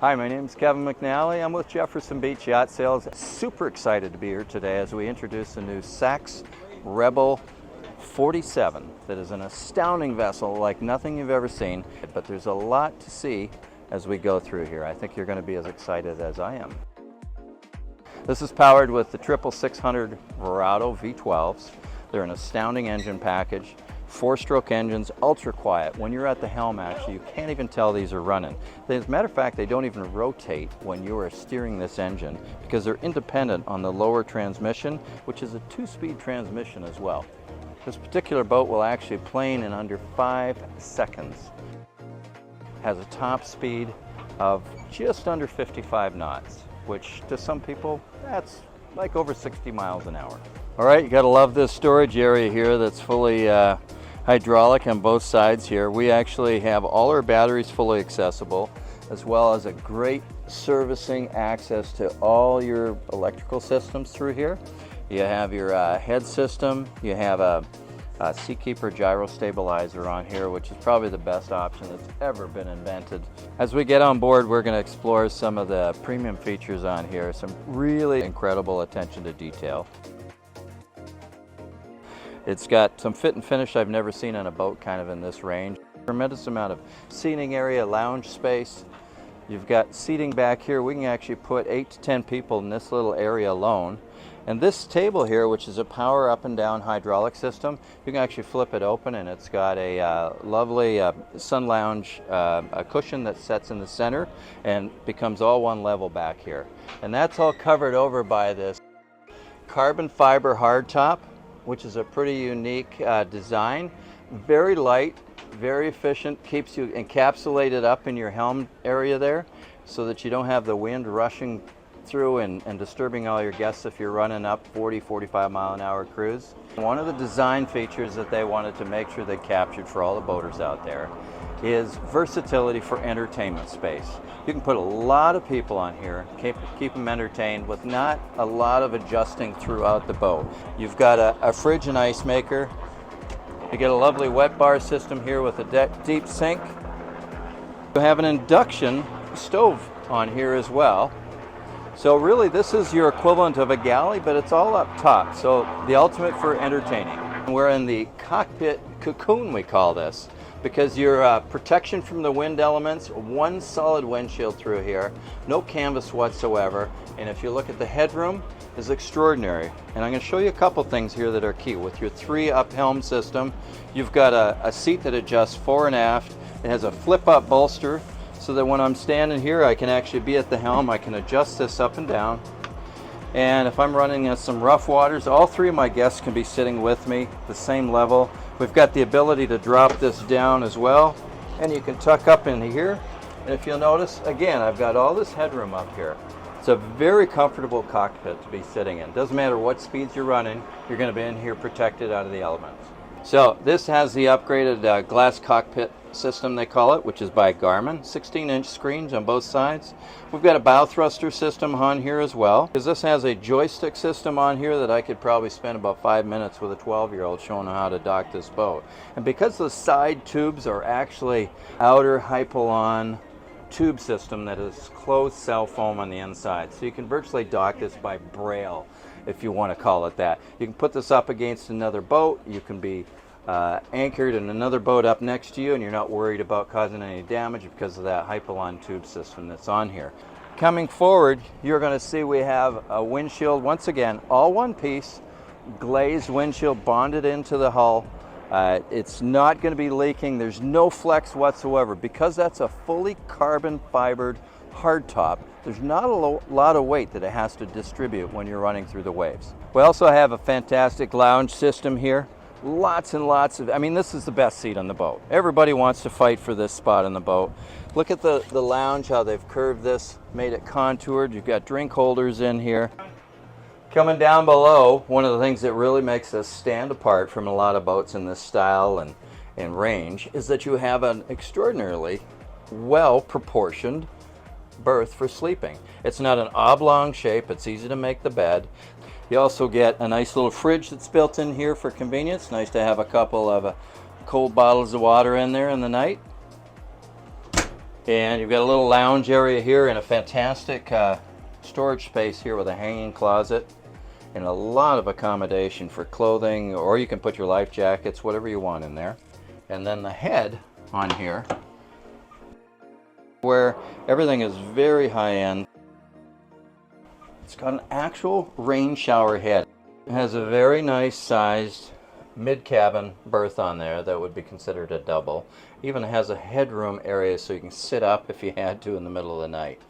Hi, my name is Kevin McNally. I'm with Jefferson Beach Yacht Sales. Super excited to be here today as we introduce the new SACS Rebel 47 that is an astounding vessel like nothing you've ever seen, but there's a lot to see as we go through here. I think you're going to be as excited as I am. This is powered with the 600 Verado V12s. They're an astounding engine package. 4-stroke engines, ultra quiet. When you're at the helm, actually, you can't even tell these are running. As a matter of fact, they don't even rotate when you are steering this engine because they're independent on the lower transmission, which is a 2-speed transmission as well. This particular boat will actually plane in under 5 seconds. Has a top speed of just under 55 knots, which to some people, that's like over 60 miles an hour. All right, you gotta love this storage area here that's fully hydraulic on both sides here. We actually have all our batteries fully accessible, as well as a great servicing access to all your electrical systems through here. You have your head system, you have a Seakeeper gyro stabilizer on here, which is probably the best option that's ever been invented. As we get on board, we're going to explore some of the premium features on here, some really incredible attention to detail. It's got some fit and finish I've never seen on a boat kind of in this range. Tremendous amount of seating area, lounge space. You've got seating back here. We can actually put 8 to 10 people in this little area alone. And this table here, which is a power up and down hydraulic system, you can actually flip it open and it's got a lovely sun lounge a cushion that sets in the center and becomes all one level back here. And that's all covered over by this carbon fiber hardtop, which is a pretty unique design. Very light, very efficient, keeps you encapsulated up in your helm area there so that you don't have the wind rushing through and disturbing all your guests if you're running up 40-45 mile an hour cruise. One of the design features that they wanted to make sure they captured for all the boaters out there is versatility for entertainment space. You can put a lot of people on here, keep them entertained with not a lot of adjusting throughout the boat. You've got a fridge and ice maker. You get a lovely wet bar system here with a deep sink. You have an induction stove on here as well. So really this is your equivalent of a galley, but it's all up top. So the ultimate for entertaining. We're in the cockpit cocoon, we call this, because your protection from the wind elements, one solid windshield through here, no canvas whatsoever. And if you look at the headroom, is extraordinary. And I'm going to show you a couple things here that are key. With your 3-up helm system, you've got a seat that adjusts fore and aft. It has a flip-up bolster so that when I'm standing here, I can actually be at the helm. I can adjust this up and down. And if I'm running some rough waters, all 3 of my guests can be sitting with me, the same level. We've got the ability to drop this down as well, and you can tuck up into here. And if you'll notice, again, I've got all this headroom up here. It's a very comfortable cockpit to be sitting in. Doesn't matter what speeds you're running, you're going to be in here protected out of the elements. So this has the upgraded glass cockpit system, they call it, which is by Garmin. 16-inch screens on both sides. We've got a bow thruster system on here as well, because this has a joystick system on here that I could probably spend about 5 minutes with a 12-year-old showing them how to dock this boat. And because the side tubes are actually outer hypalon tube system that is closed cell foam on the inside, so you can virtually dock this by braille, if you want to call it that. You can put this up against another boat. You can be anchored in another boat up next to you, and you're not worried about causing any damage because of that hypalon tube system that's on here. Coming forward, you're going to see we have a windshield, once again, all one piece, glazed windshield bonded into the hull. It's not going to be leaking. There's no flex whatsoever. Because that's a fully carbon fibered hardtop, there's not a lot of weight that it has to distribute when you're running through the waves. We also have a fantastic lounge system here. Lots and lots of, I mean, this is the best seat on the boat. Everybody wants to fight for this spot on the boat. Look at the lounge, how they've curved this, made it contoured. You've got drink holders in here. Coming down below, one of the things that really makes us stand apart from a lot of boats in this style and range is that you have an extraordinarily well-proportioned berth for sleeping. It's not an oblong shape. It's easy to make the bed. You also get a nice little fridge that's built in here for convenience. Nice to have a couple of cold bottles of water in there in the night. And you've got a little lounge area here and a fantastic storage space here with a hanging closet and a lot of accommodation for clothing, or you can put your life jackets, whatever you want in there. And then the head on here, where everything is very high end. It's got an actual rain shower head. It has a very nice sized mid-cabin berth on there that would be considered a double. Even has a headroom area so you can sit up if you had to in the middle of the night.